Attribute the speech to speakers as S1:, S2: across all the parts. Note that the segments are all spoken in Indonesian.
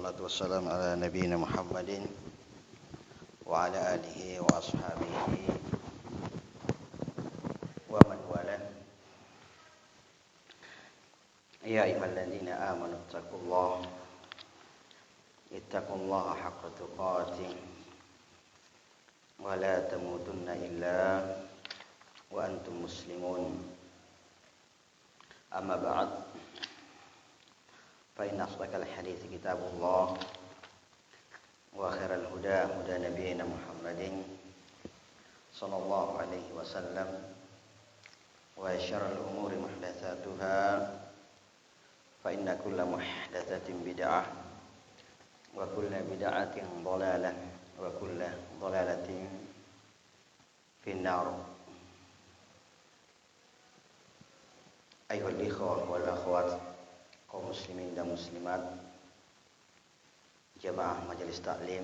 S1: wassalatu wassalamu ala nabiyyina Muhammadin wa ala alihi wa ashabihi wa man wala. Ya ayyuhalladzina amanu ittaqullaha haqqa tuqatih wa la tamutunna illa wa antum muslimun. Amma ba'd. Fa inna asdaqal hadiits kitabullah wa khairal huda huda nabiyyina Muhammadin sallallahu alaihi wasallam wa syarrul umuri muhdatsatuha fa inna kulla muhdatsatin bid'ah wa kulla bid'atin dhalalah wa kulla dhalalatin finnar. Ayyuhal ikhwah wal akhwat, kaum muslimin dan muslimat, jamaah majelis taklim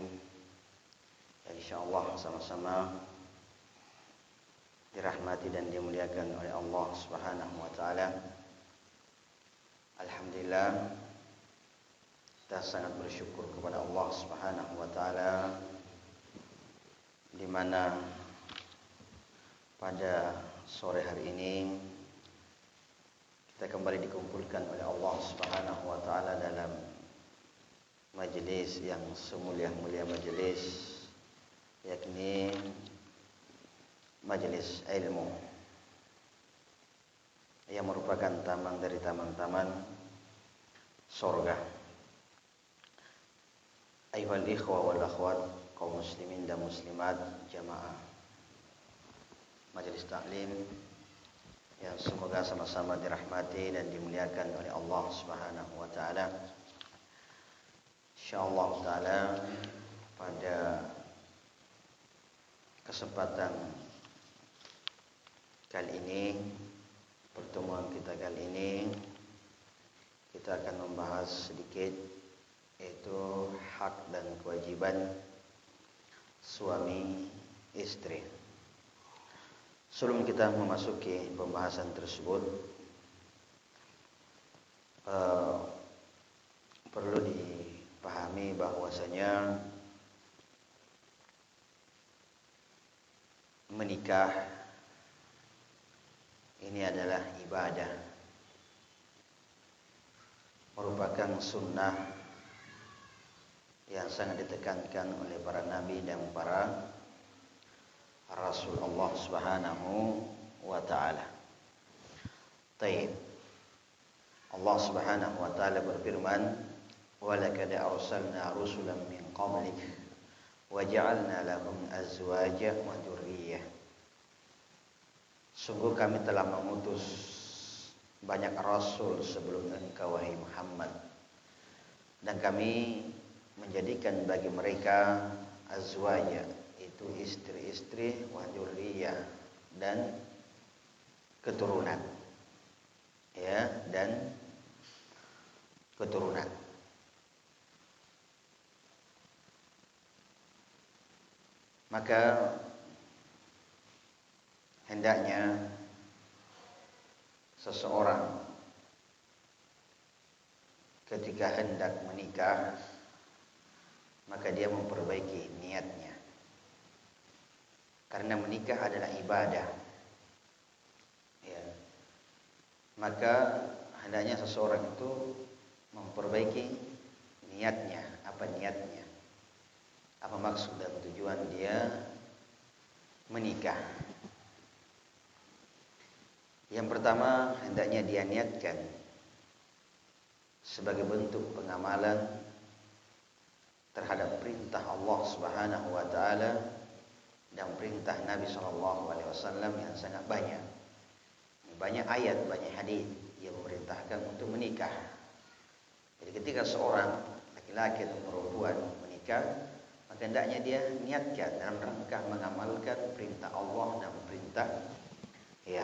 S1: yang insyaallah sama-sama dirahmati dan dimuliakan oleh Allah Subhanahu wa taala. Alhamdulillah, kita sangat bersyukur kepada Allah Subhanahu wa taala di mana pada sore hari ini kita kembali dikumpulkan oleh Allah Subhanahu wa taala dalam majelis yang semulia-mulia majelis, yakni majelis ilmu yang merupakan taman dari taman-taman surga. Ayyuhal ikhwah wal akhwat, kaum muslimin dan muslimat, jamaah majelis taklim yang semoga sama-sama dirahmati dan dimuliakan oleh Allah Subhanahu wa taala. Insyaallah taala pada kesempatan kali ini, pertemuan kita kali ini, kita akan membahas sedikit yaitu hak dan kewajiban suami istri. Sebelum kita memasuki pembahasan tersebut, perlu dipahami bahwasanya menikah ini adalah ibadah, merupakan sunnah yang sangat ditekankan oleh para nabi dan para Rasul Allah Subhanahu wa taala. Baik. Allah Subhanahu wa taala berfirman, "Wa laqad arsalna rusulan min qablik wa ja'alna lahum azwaja wa dzurriyyah." Sungguh kami telah mengutus banyak rasul sebelum engkau wahai Muhammad, dan kami menjadikan bagi mereka azwaja, itu istri-istri, wa dzurriyyah, dan keturunan, ya, dan keturunan. Maka hendaknya seseorang ketika hendak menikah, maka dia memperbaiki niatnya. Karena menikah adalah ibadah, ya. Maka hendaknya seseorang itu memperbaiki niatnya. Apa niatnya? Apa maksud dan tujuan dia menikah? Yang pertama, hendaknya dia niatkan sebagai bentuk pengamalan terhadap perintah Allah Subhanahu wa taala dan perintah Nabi sallallahu alaihi wasallam yang sangat banyak. Banyak ayat, banyak hadis yang memerintahkan untuk menikah. Jadi ketika seorang laki-laki atau perempuan menikah, maka hendaknya dia niatkan dalam rangka mengamalkan perintah Allah dan perintah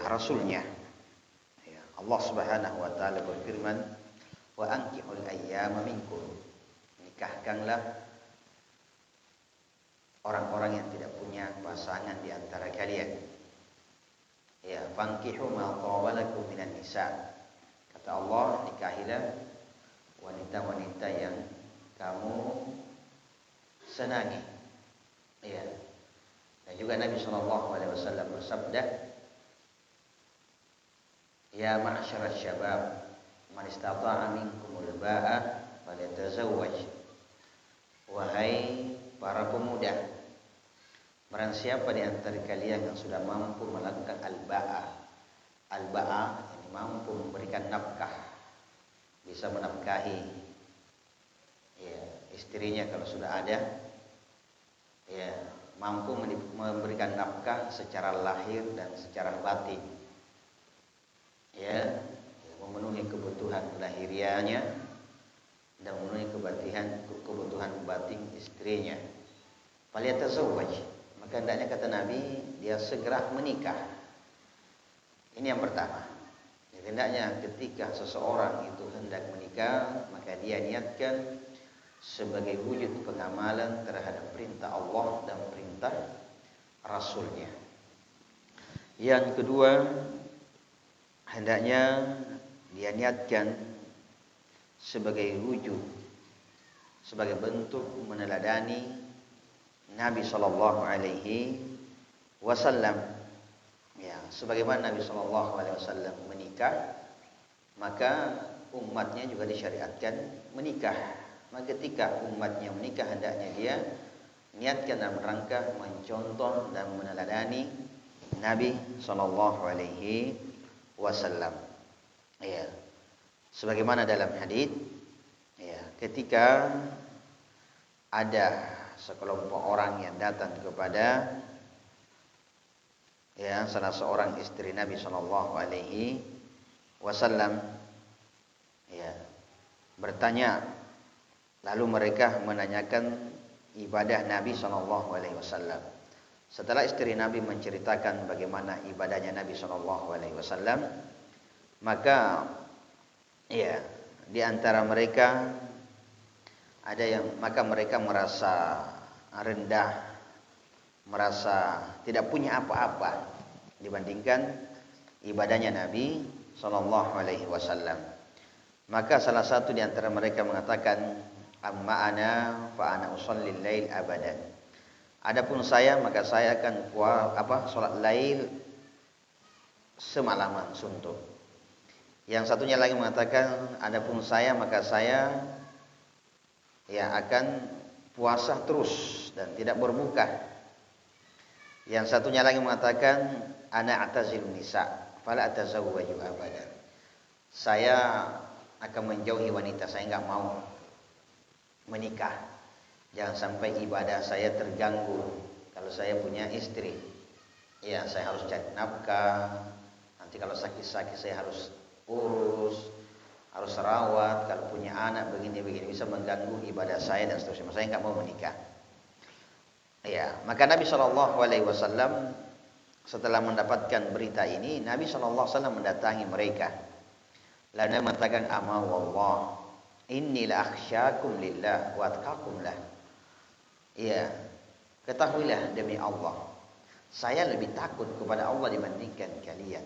S1: Rasulnya. Ya, Allah Subhanahu wa taala berfirman, "Wa ankihul ayyama minkum." Nikahkanlah orang-orang yang tidak punya pasangan di antara kalian. Ya, fankihu ma taba lakum minan nisa. Kata Allah, nikahilah wanita-wanita yang kamu senangi. Ya. Dan juga Nabi SAW bersabda, ya ma'asyaral syabab, man istata'a minkumul ba'a falyatazawwaj. Wahai para pemuda, barang siapa di antara kalian yang sudah mampu melakukan al-ba'a. Al-ba'a ini mampu memberikan nafkah, bisa menafkahi ya, istrinya kalau sudah ada, ya, mampu memberikan nafkah secara lahir dan secara batin, ya, memenuhi kebutuhan lahiriahnya dan memenuhi kebutuhan batin istrinya. Falyatazawwaj, maka hendaknya kata Nabi dia segera menikah. Ini yang pertama. Jadi hendaknya ketika seseorang itu hendak menikah, maka dia niatkan sebagai wujud pengamalan terhadap perintah Allah dan perintah Rasulnya. Yang kedua, hendaknya dia niatkan sebagai wujud, sebagai bentuk meneladani Nabi Sallallahu Alaihi Wasallam. Ya, sebagaimana Nabi Sallallahu Alaihi Wasallam menikah, maka umatnya juga disyariatkan menikah. Maka ketika umatnya menikah, hendaknya dia niatkan dalam rangka mencontoh dan meneladani Nabi Sallallahu Alaihi Wasallam. Ya, sebagaimana dalam hadis, ya, ketika ada sekelompok orang yang datang kepada ya salah seorang istri Nabi Sallallahu Alaihi Wasallam, ya, bertanya, lalu mereka menanyakan ibadah Nabi Sallallahu Alaihi Wasallam. Setelah istri Nabi menceritakan bagaimana ibadahnya Nabi Sallallahu Alaihi Wasallam, maka ya di antara mereka ada yang mereka merasa rendah, merasa tidak punya apa-apa dibandingkan ibadahnya Nabi Sallallahu Alaihi Wasallam. Maka salah satu di antara mereka mengatakan, amma ana fa ana usalli lail abadan. Adapun saya, maka saya akan salat lail semalaman suntuk. Yang satunya lagi mengatakan, adapun saya, maka saya ya akan puasa terus dan tidak berbuka. Yang satunya lagi mengatakan, ana atazilun nisa fala atazawwaju abadan. Saya akan menjauhi wanita, saya enggak mau menikah. Jangan sampai ibadah saya terganggu kalau saya punya istri. Ya, saya harus cari nafkah. Nanti kalau sakit-sakit saya harus urus, harus rawat. Kalau punya anak begini-begini bisa mengganggu ibadah saya dan seterusnya. Saya enggak mau menikah. Ya, maka Nabi Shallallahu Alaihi Wasallam setelah mendapatkan berita ini, Nabi Shallallahu Alaihi Wasallam mendatangi mereka. Lalu Nabi mengatakan, ama wallah, inni la akhsyakum lillah wa atqakum lah. Ya, ketahuilah demi Allah, saya lebih takut kepada Allah dibandingkan kalian.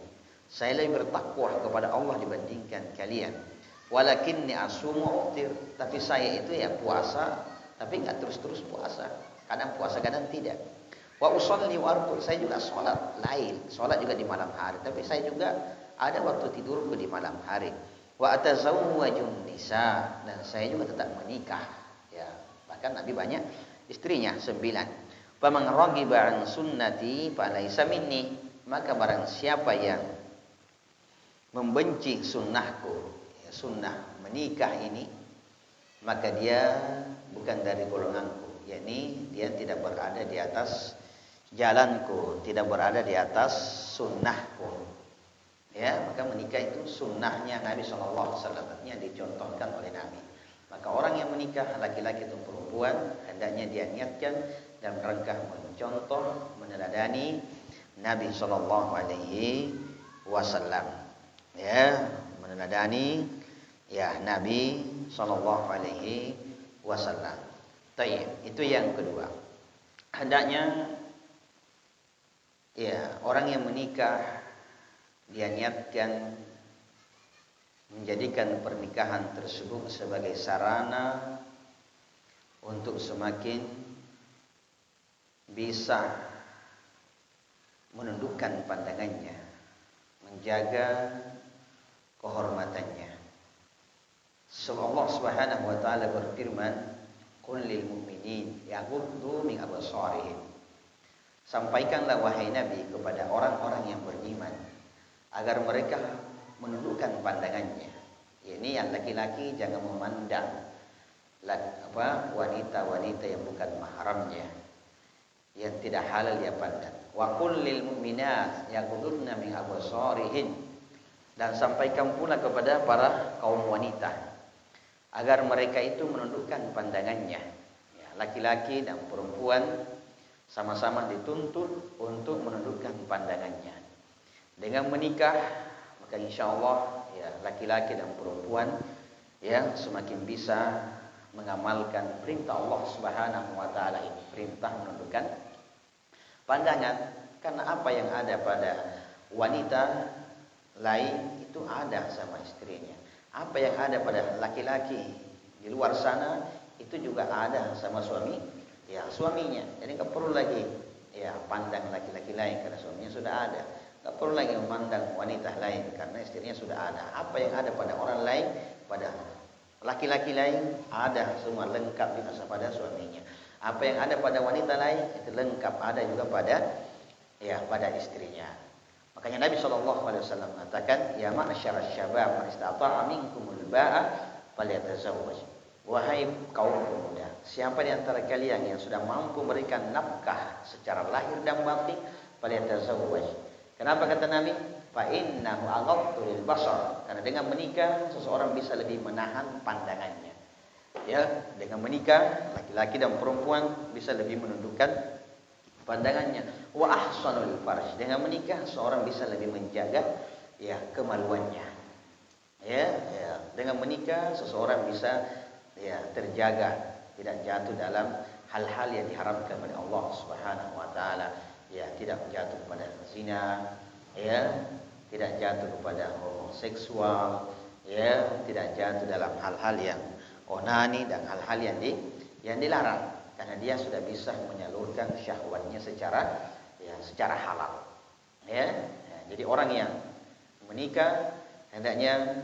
S1: Saya lebih bertakwa kepada Allah dibandingkan kalian. Walakinni asumu uftir, tapi saya itu ya puasa, tapi enggak terus-terus puasa. Kadang puasa, kadang tidak. Wa usolli wa arqud, saya juga sholat lail, sholat juga di malam hari, tapi saya juga ada waktu tidurku di malam hari. Wa atazawwajun nisa, dan saya juga tetap menikah. Ya, bahkan Nabi banyak istrinya 9. Faman raghiba an sunnati falaysa minni, maka barang siapa yang membenci sunnahku, ya, sunnah menikah ini, maka dia bukan dari golonganku, yakni dia tidak berada di atas jalanku, tidak berada di atas sunnahku. Ya, maka menikah itu sunnahnya Nabi Shallallahu Alaihi Wasallam, yang dicontohkan oleh Nabi. Maka orang yang menikah, laki-laki atau perempuan, hendaknya dia niatkan dalam rangka mencontoh, meneladani Nabi Shallallahu Alaihi Wasallam. Ya, meneladani ya Nabi Shallallahu Alaihi Wasallam. Tayyib, itu yang kedua. Hendaknya ya orang yang menikah dia niatkan menjadikan pernikahan tersebut sebagai sarana untuk semakin bisa menundukkan pandangannya, menjaga kehormatannya. Allah Subhanahu wa taala berfirman, "Qul lil mu'minin yaghuddu min absarihim." Sampaikanlah wahai Nabi kepada orang-orang yang beriman agar mereka menundukkan pandangannya. Ini yang laki-laki jangan memandang wanita-wanita yang bukan mahramnya, yang tidak halal dia pandang. Wa qul lil mu'minat yaghuddna min absarihin, dan sampaikan pula kepada para kaum wanita agar mereka itu menundukkan pandangannya. Ya, laki-laki dan perempuan sama-sama dituntut untuk menundukkan pandangannya. Dengan menikah, maka insyaallah ya laki-laki dan perempuan ya semakin bisa mengamalkan perintah Allah Subhanahu wa taala ini, perintah menundukkan pandangan. Karena apa yang ada pada wanita lain itu ada sama istrinya. Apa yang ada pada laki-laki di luar sana itu juga ada sama suaminya. Jadi nggak perlu lagi ya pandang laki-laki lain karena suaminya sudah ada. Nggak perlu lagi memandang wanita lain karena istrinya sudah ada. Apa yang ada pada orang lain, pada laki-laki lain ada semua lengkap juga pada suaminya. Apa yang ada pada wanita lain itu lengkap ada juga pada istrinya. Makanya Nabi SAW mengatakan, ya ma'asyarasy syabab man istata'a minkumul ba'a falyatazawwaj. Wahai kaum pemuda, siapa di antara kalian yang sudah mampu memberikan nafkah secara lahir dan batin, falyatazawwaj. Kenapa kata Nabi? Fa innahu aghaddu lil basar. Karena dengan menikah seseorang bisa lebih menahan pandangannya. Ya, dengan menikah laki-laki dan perempuan bisa lebih menundukkan pandangannya. Wa ahsanul farj. Dengan menikah seorang bisa lebih menjaga ya kemaluannya. Ya, dengan menikah seseorang bisa ya terjaga, tidak jatuh dalam hal-hal yang diharamkan oleh Allah Subhanahu wa taala. Ya, tidak jatuh pada zina, ya, tidak jatuh kepada homoseksual, ya, tidak jatuh dalam hal-hal yang onani dan hal-hal yang dilarang. Karena dia sudah bisa menyalurkan syahwatnya secara halal. Ya, jadi orang yang menikah hendaknya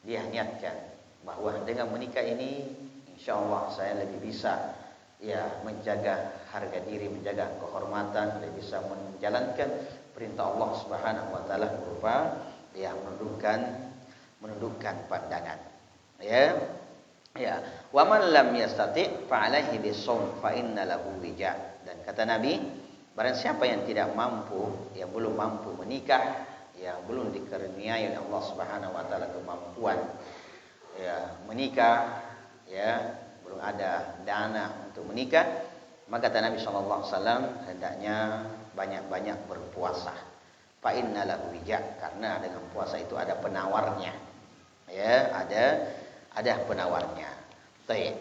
S1: dia niatkan bahwa dengan menikah ini insyaallah saya lebih bisa ya menjaga harga diri, menjaga kehormatan, lebih bisa menjalankan perintah Allah Subhanahu wa taala berupa ya menundukkan pandangan. Ya. Ya, wa man lam yastati' fa 'alaihi bis-shaum fa inna lahu wija. Dan kata Nabi, barang siapa yang tidak mampu, yang belum mampu menikah, yang belum dikaruniai oleh Allah Subhanahu wa taala kemampuan ya menikah, ya, belum ada dana untuk menikah, maka kata Nabi sallallahu alaihi wasallam hendaknya banyak-banyak berpuasa. Fa inna lahu wija, karena dengan puasa itu ada penawarnya. Ya, ada penawarnya. Baik.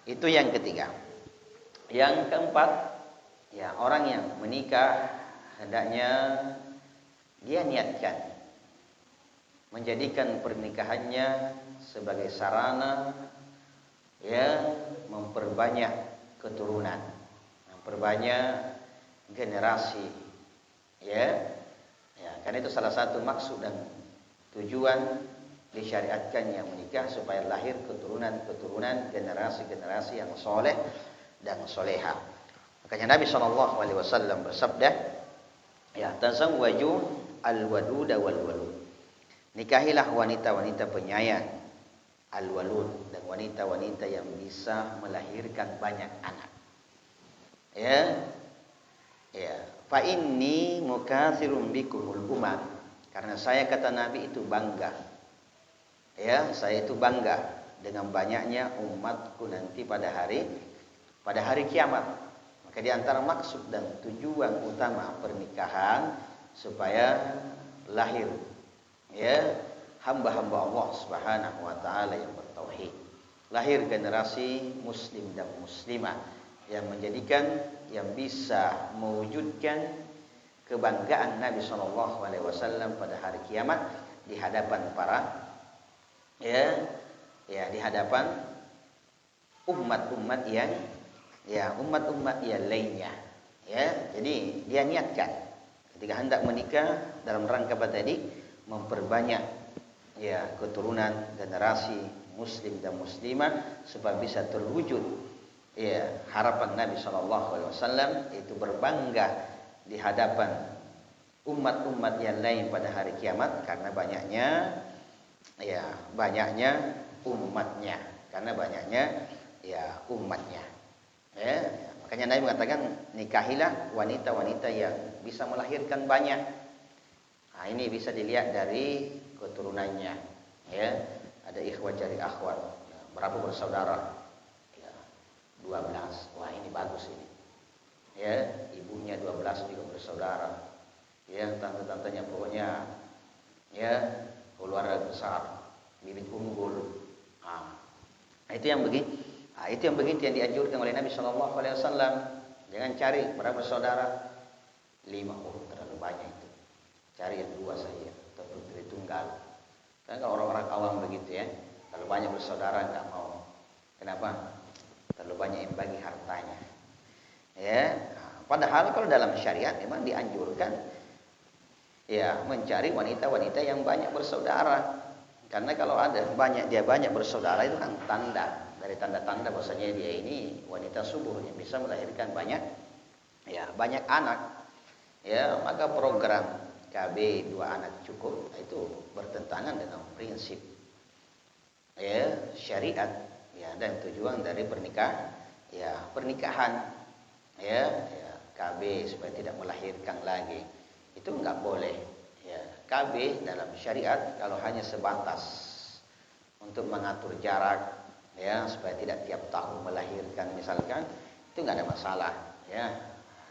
S1: Itu yang ketiga. Yang keempat, ya orang yang menikah hendaknya dia niatkan menjadikan pernikahannya sebagai sarana ya memperbanyak keturunan, memperbanyak generasi. Ya. Karena itu salah satu maksud dan tujuan disyariatkannya menikah supaya lahir keturunan generasi-generasi yang soleh dan soleha. Makanya Nabi SAW bersabda, ya tazawwaju al-waduda wal-walud. Nikahilah wanita-wanita penyayang, al-walud, dan wanita-wanita yang bisa melahirkan banyak anak. Ya. Fa inni mukatsirun bikumul umam. Karena saya kata Nabi itu bangga. Ya, saya itu bangga dengan banyaknya umatku nanti pada hari kiamat. Maka di antara maksud dan tujuan utama pernikahan supaya lahir ya hamba-hamba Allah Subhanahu wa taala yang bertauhid. Lahir generasi muslim dan muslimah yang menjadikan yang bisa mewujudkan kebanggaan Nabi sallallahu alaihi wasallam pada hari kiamat di hadapan para di hadapan umat-umat yang umat-umat yang lainnya. Ya, jadi dia niatkan ketika hendak menikah dalam rangka apa tadi? Memperbanyak keturunan generasi muslim dan muslimah supaya bisa terwujud harapan Nabi SAW itu berbangga di hadapan umat-umat yang lain pada hari kiamat karena banyaknya umatnya, makanya Nabi mengatakan nikahilah wanita-wanita yang bisa melahirkan banyak. Nah, ini bisa dilihat dari keturunannya, ada ikhwat cari akhwat, berapa bersaudara? 12. Wah, ini bagus ini. Ibunya 12 juga bersaudara. Tante-tantenya pokoknya keluarga besar, bibit unggul. Itu yang begitu yang dianjurkan oleh Nabi SAW. Jangan cari berapa bersaudara, 5, terlalu banyak itu. Cari yang 2 saja, atau putri tunggal. Kan kalau orang-orang awam begitu kalau banyak bersaudara nggak mau. Kenapa? Terlalu banyak yang bagi hartanya. Padahal kalau dalam syariat memang dianjurkan mencari wanita-wanita yang banyak bersaudara. Karena kalau dia banyak bersaudara itu kan dari tanda-tanda bahwasanya dia ini wanita subur yang bisa melahirkan banyak anak. Maka program KB 2 anak cukup itu bertentangan dengan prinsip syariat dan tujuan dari pernikahan KB supaya tidak melahirkan lagi. Itu enggak boleh. KB dalam syariat kalau hanya sebatas untuk mengatur jarak supaya tidak tiap tahun melahirkan misalkan, itu enggak ada masalah.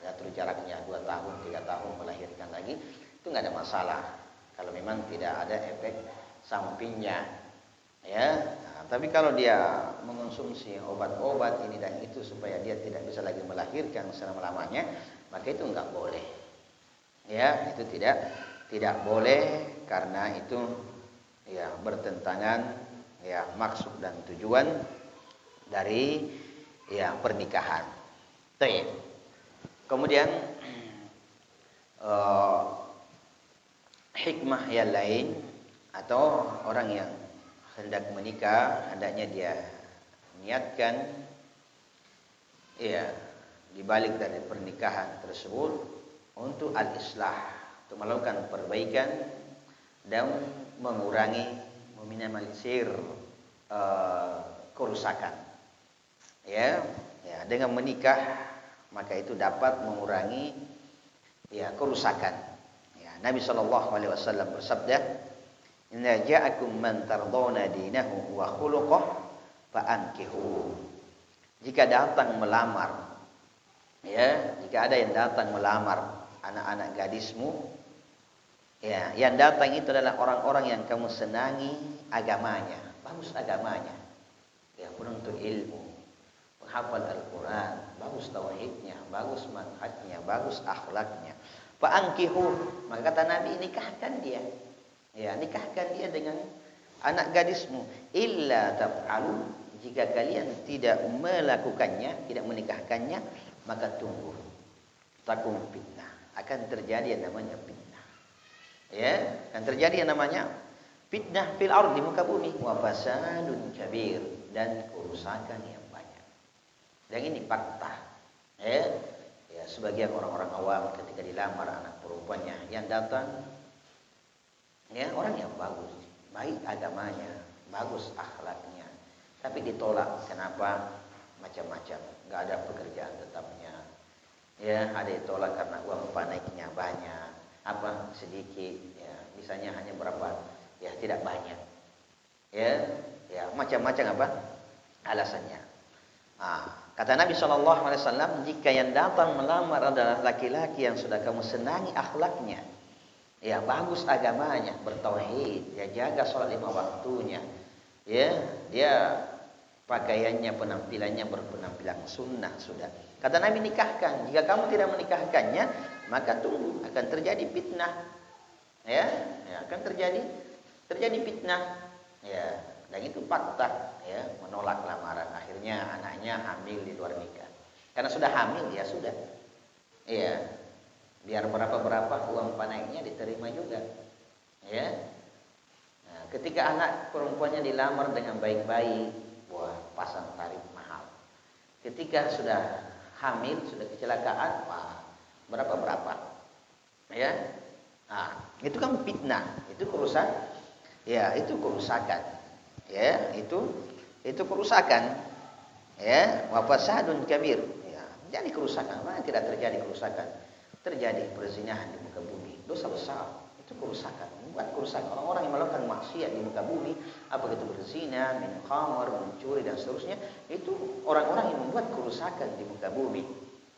S1: Atur jaraknya 2 tahun, 3 tahun melahirkan lagi, itu enggak ada masalah kalau memang tidak ada efek sampingnya. Tapi kalau dia mengonsumsi obat-obat ini dan itu supaya dia tidak bisa lagi melahirkan selama-lamanya, maka itu enggak boleh. Itu tidak boleh karena itu bertentangan maksud dan tujuan dari pernikahan. Kemudian hikmah yang lain atau orang yang hendak menikah, hendaknya dia niatkan dibalik dari pernikahan tersebut untuk al-islah, untuk melakukan perbaikan dan meminimalisir kerusakan. Dengan menikah maka itu dapat mengurangi kerusakan. Nabi SAW bersabda, "Inna ja'akum man tardawna dinahu wa khuluquh fa'ankihu." Jika datang melamar, jika ada yang datang melamar anak-anak gadismu, yang datang itu adalah orang-orang yang kamu senangi agamanya, bagus agamanya, penuntut ilmu, penghafal Al-Quran, bagus tauhidnya, bagus manhajnya, bagus akhlaknya. Fa'ankihu, maka kata Nabi, nikahkan dia. Nikahkan dia dengan anak gadismu. Illa taf'alu, jika kalian tidak melakukannya, tidak menikahkannya, maka tunggu. Takum fitnah. Akan terjadi yang namanya fitnah. Akan terjadi yang namanya fitnah fil ardi, muka bumi. Wa fasadun kabir, dan kerusakan yang banyak. Dan ini fakta. Sebagian orang-orang awam ketika dilamar anak perempuannya yang datang, orang yang bagus, baik agamanya, bagus akhlaknya, tapi ditolak. Kenapa? Macam-macam, nggak ada pekerjaan tetapnya. Ada ditolak karena uang naiknya banyak, sedikit, misalnya hanya berapa, tidak banyak. Macam-macam alasannya. Kata Nabi SAW, jika yang datang melamar adalah laki-laki yang sudah kamu senangi akhlaknya, bagus agamanya, bertauhid, jaga sholat 5 waktunya, dia pakaiannya, penampilannya berpenampilan sunnah sudah. Kata Nabi, nikahkan. Jika kamu tidak menikahkannya, maka tunggu, akan terjadi fitnah. Akan terjadi fitnah. dan itu fakta, ya, menolak lamaran. Akhirnya anaknya hamil di luar nikah. Karena sudah hamil, ya sudah, ya, biar berapa uang panennya diterima juga, ya. Nah, ketika anak perempuannya dilamar dengan baik-baik, wah, pasang tarif mahal. Ketika sudah hamil, sudah kecelakaan, wah, berapa, ya. Nah, itu kan fitnah, itu kerusakan, ya, itu kerusakan, ya, itu kerusakan, ya, wa fasadun kabir, ya. Jadi kerusakan, mana tidak terjadi kerusakan? Terjadi perzinahan di muka bumi, dosa besar, itu kerusakan, membuat kerusakan. Orang-orang yang melakukan maksiat di muka bumi, apa itu berzina, minum khamar, mencuri dan seterusnya, itu orang-orang yang membuat kerusakan di muka bumi.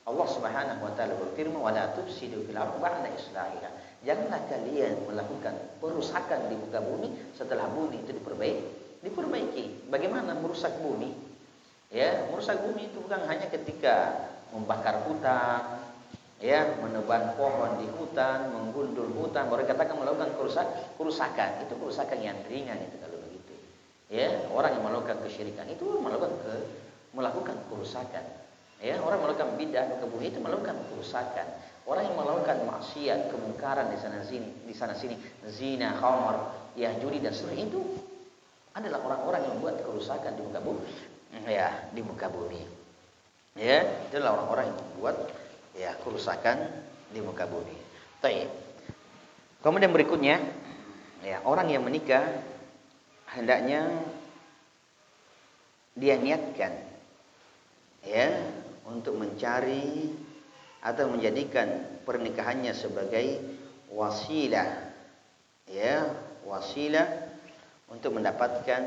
S1: Allah Subhanahu wa taala berfirman, "Wala tufsidu fil ardi ba'da islahiha." Janganlah kalian melakukan perusakan di muka bumi setelah bumi itu diperbaiki. Bagaimana merusak bumi? Ya, merusak bumi itu bukan hanya ketika membakar hutan, ya, menebang pohon di hutan, menggundul hutan, baru katakan melakukan kerusakan. Itu kerusakan yang ringan itu kalau begitu. Ya, orang yang melakukan kesyirikan itu melakukan kerusakan. Ya, orang melakukan bidah ke bumi itu melakukan kerusakan. Orang yang melakukan maksiat, kemungkaran di sana sini, zina, khamar, ya, judi dan seterusnya, itu adalah orang-orang yang membuat kerusakan di muka bumi. Ya, di muka bumi. Ya, itu adalah orang-orang yang membuat, ya, kerusakan di muka bumi. Baik. Kemudian berikutnya, ya, orang yang menikah hendaknya dia niatkan, ya, untuk mencari atau menjadikan pernikahannya sebagai wasilah, ya, wasilah untuk mendapatkan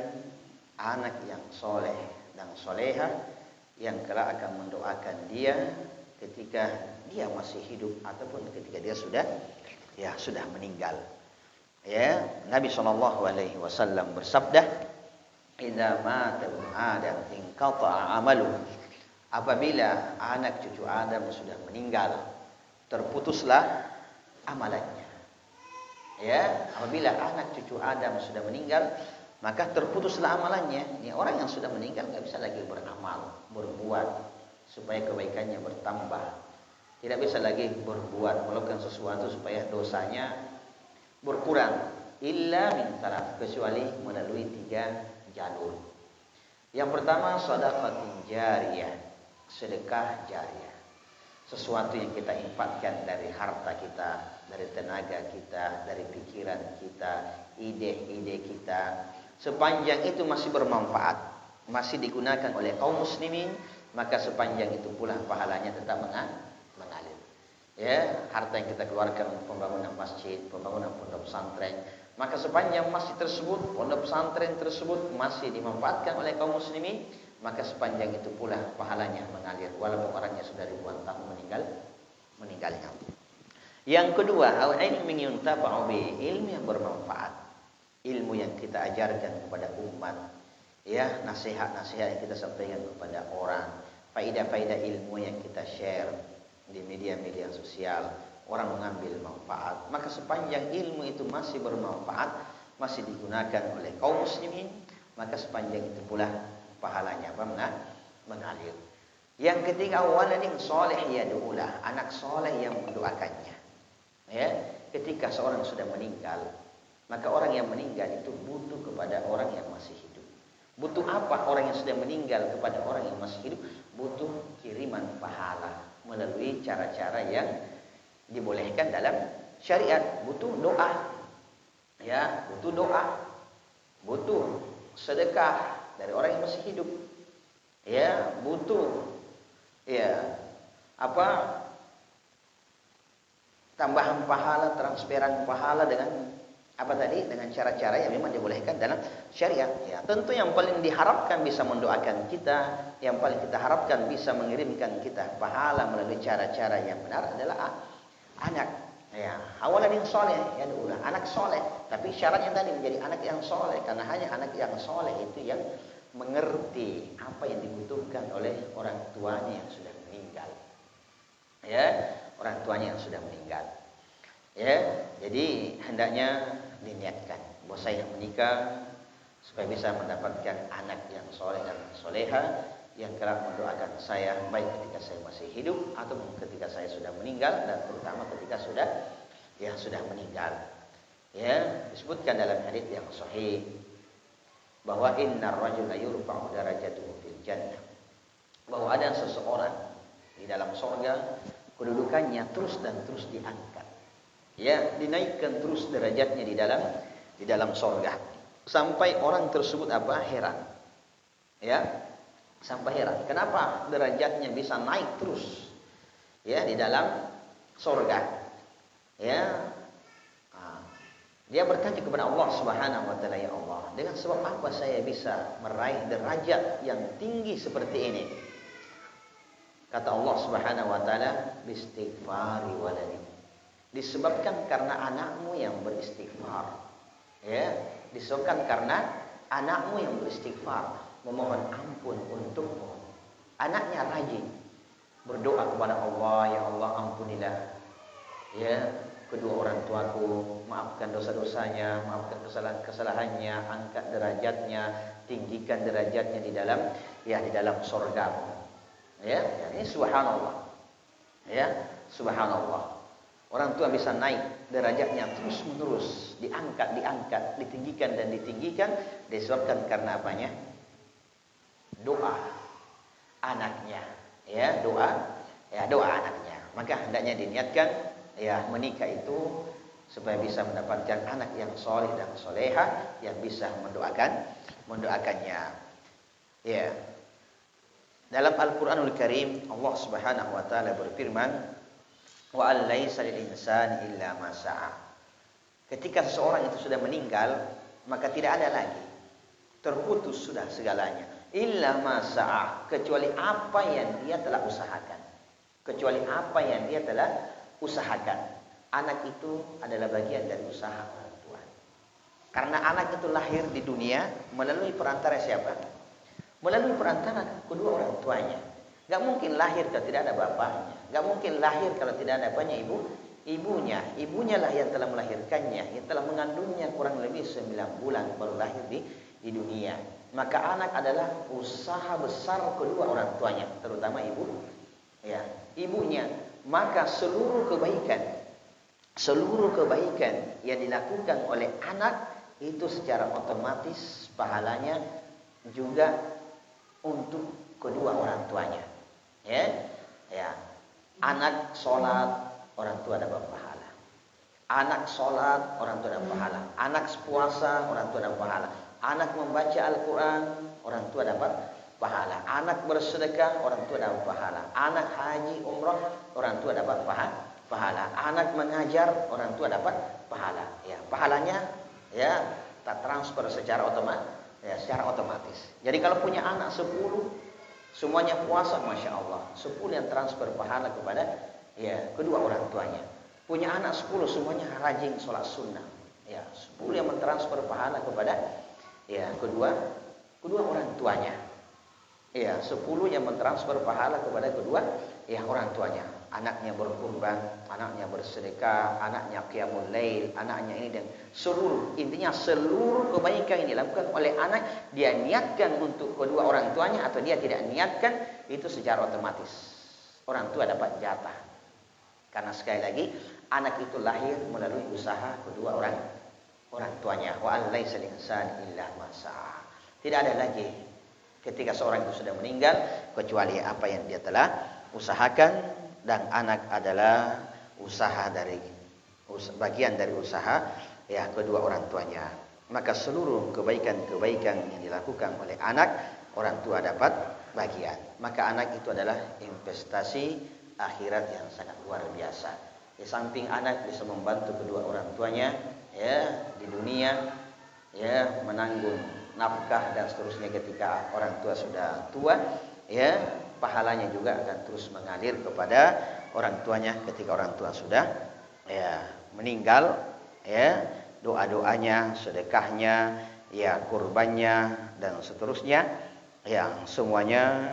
S1: anak yang soleh dan solehah yang kelak akan mendoakan dia ketika dia masih hidup ataupun ketika dia sudah meninggal. Ya, Nabi SAW bersabda, "Idza mata ibnu Adam inqata'a 'amaluhu." Apabila anak cucu Adam sudah meninggal, terputuslah amalannya. Ya, apabila anak cucu Adam sudah meninggal, maka terputuslah amalannya. Ini orang yang sudah meninggal nggak bisa lagi beramal, berbuat supaya kebaikannya bertambah. Tidak bisa lagi berbuat, melakukan sesuatu supaya dosanya berkurang. Illa min taraf, kecuali melalui 3 jalur. Yang pertama, shadaqatin jariyah, sedekah jariah. Sesuatu yang kita infakkan dari harta kita, dari tenaga kita, dari pikiran kita, ide-ide kita, sepanjang itu masih bermanfaat, masih digunakan oleh kaum muslimin, maka sepanjang itu pula pahalanya tetap mengalir. Ya, harta yang kita keluarkan untuk pembangunan masjid, pembangunan pondok pesantren, maka sepanjang masjid tersebut, pondok pesantren tersebut masih dimanfaatkan oleh kaum muslimin, maka sepanjang itu pula pahalanya mengalir walaupun orangnya sudah ribuan tahun meninggalnya. Yang kedua, al-ilmu yuntafa'u bi, ilmu yang bermanfaat, ilmu yang kita ajarkan kepada umat, ya, nasihat-nasihat yang kita sampaikan kepada orang, faedah-faedah ilmu yang kita share di media-media sosial, orang mengambil manfaat, maka sepanjang ilmu itu masih bermanfaat, masih digunakan oleh kaum muslimin, maka sepanjang itu pula pahalanya mengalir. Yang ketiga, waladin soleh yad'ulah, anak soleh yang mendoakannya. Ya, ketika seorang sudah meninggal, maka orang yang meninggal itu butuh kepada orang yang masih hidup. Butuh apa orang yang sudah meninggal kepada orang yang masih hidup? Butuh kiriman pahala melalui cara-cara yang dibolehkan dalam syariat. Butuh doa, ya, butuh doa, butuh sedekah dari orang yang masih hidup, ya, butuh, ya, apa, tambahan pahala, transferan pahala dengan apa tadi, dengan cara-cara yang memang dibolehkan dalam syariat. Ya, tentu yang paling diharapkan bisa mendoakan kita, yang paling kita harapkan bisa mengirimkan kita pahala melalui cara-cara yang benar adalah anak. Ya, awalan yang soleh, ya, anak soleh. Tapi syaratnya tadi menjadi anak yang soleh, karena hanya anak yang soleh itu yang mengerti apa yang dibutuhkan oleh orang tuanya yang sudah meninggal. Ya, orang tuanya yang sudah meninggal. Ya, jadi hendaknya diniatkan bahwa saya menikah supaya bisa mendapatkan anak yang soleh dan soleha yang kelak mendoakan saya baik ketika saya masih hidup atau ketika saya sudah meninggal, dan terutama ketika sudah meninggal. Ya, disebutkan dalam hadits yang sahih bahwa innar rajula yurfa'u darajatuhu fil jannah, bahwa ada seseorang di dalam surga kedudukannya terus dan terus diangkat. Ya, dinaikkan terus derajatnya di dalam surga sampai orang tersebut heran. Ya, sampai heran. Kenapa derajatnya bisa naik terus? Ya, di dalam surga. Ya. Dia bertanya kepada Allah Subhanahu wa taala, "Ya Allah, dengan sebab apa saya bisa meraih derajat yang tinggi seperti ini?" Kata Allah Subhanahu wa taala, "Bistighfari waladi." Disebabkan karena anakmu yang beristighfar. Ya, disebabkan karena anakmu yang beristighfar, memohon ampun untukmu. Anaknya rajin berdoa kepada Allah, "Ya Allah, ampunilah ya kedua orang tuaku, maafkan dosa-dosanya, maafkan kesalahan-kesalahannya, angkat derajatnya, tinggikan derajatnya di dalam surgamu." Ya, ini subhanallah. Ya, subhanallah. Orang tua bisa naik derajatnya terus-menerus, diangkat, ditinggikan dan ditinggikan disebabkan karena apanya? Doa anaknya. Ya, doa anaknya. Maka hendaknya diniatkan ya menikah itu supaya bisa mendapatkan anak yang soleh dan soleha yang bisa mendoakannya. Ya. Dalam Al-Qur'anul Karim Allah Subhanahu wa taala berfirman, "Wa allaisa lil insani illa ma sa'a." Ketika seseorang itu sudah meninggal, maka tidak ada lagi, terputus sudah segalanya. Illa ma sa'a, kecuali apa yang dia telah usahakan. Kecuali apa yang dia telah usahakan. Anak itu adalah bagian dari usaha orang tua. Karena anak itu lahir di dunia melalui perantara siapa? Melalui perantara kedua orang tuanya. Gak mungkin lahir kalau tidak ada bapaknya. Gak mungkin lahir kalau tidak ada apanya ibunya. Ibunya lah yang telah melahirkannya, yang telah mengandungnya kurang lebih 9 bulan baru lahir di dunia. Maka anak adalah usaha besar kedua orang tuanya, terutama ibunya. Maka seluruh kebaikan yang dilakukan oleh anak itu secara otomatis pahalanya juga untuk kedua orang tuanya. Ya. Anak sholat, orang tua dapat pahala. Anak sholat, orang tua dapat pahala. Anak puasa, orang tua dapat pahala. Anak membaca Al-Quran, orang tua dapat pahala. Anak bersedekah, orang tua dapat pahala. Anak haji, umrah, orang tua dapat pahala. Anak mengajar, orang tua dapat pahala. Ya, pahalanya ya tak transfer secara otomatis. Jadi kalau punya anak 10, semuanya puasa, Masya Allah, 10 yang transfer pahala kepada kedua orang tuanya. Punya anak 10, semuanya rajin sholat sunnah. Ya, 10 yang mentransfer pahala kepada kedua orang tuanya. Ya, 10 yang mentransfer pahala kepada kedua orang tuanya. Anaknya berkurban, anaknya bersedekah, anaknya qiyamul lail, anaknya ini, dan intinya seluruh kebaikan yang dilakukan oleh anak dia niatkan untuk kedua orang tuanya atau dia tidak niatkan, itu secara otomatis orang tua dapat jatah. Karena sekali lagi anak itu lahir melalui usaha kedua orang tuanya. Wa allaisa lil insani illa ma sa'a. Tidak ada lagi ketika seorang itu sudah meninggal kecuali apa yang dia telah usahakan, dan anak adalah bagian dari usaha kedua orang tuanya. Maka seluruh kebaikan yang dilakukan oleh anak, orang tua dapat bagian. Maka anak itu adalah investasi akhirat yang sangat luar biasa. Di samping anak bisa membantu kedua orang tuanya di dunia, menanggung nafkah dan seterusnya ketika orang tua sudah tua, pahalanya juga akan terus mengalir kepada orang tuanya ketika orang tua sudah meninggal. Doa-doanya, sedekahnya, kurbannya dan seterusnya, yang semuanya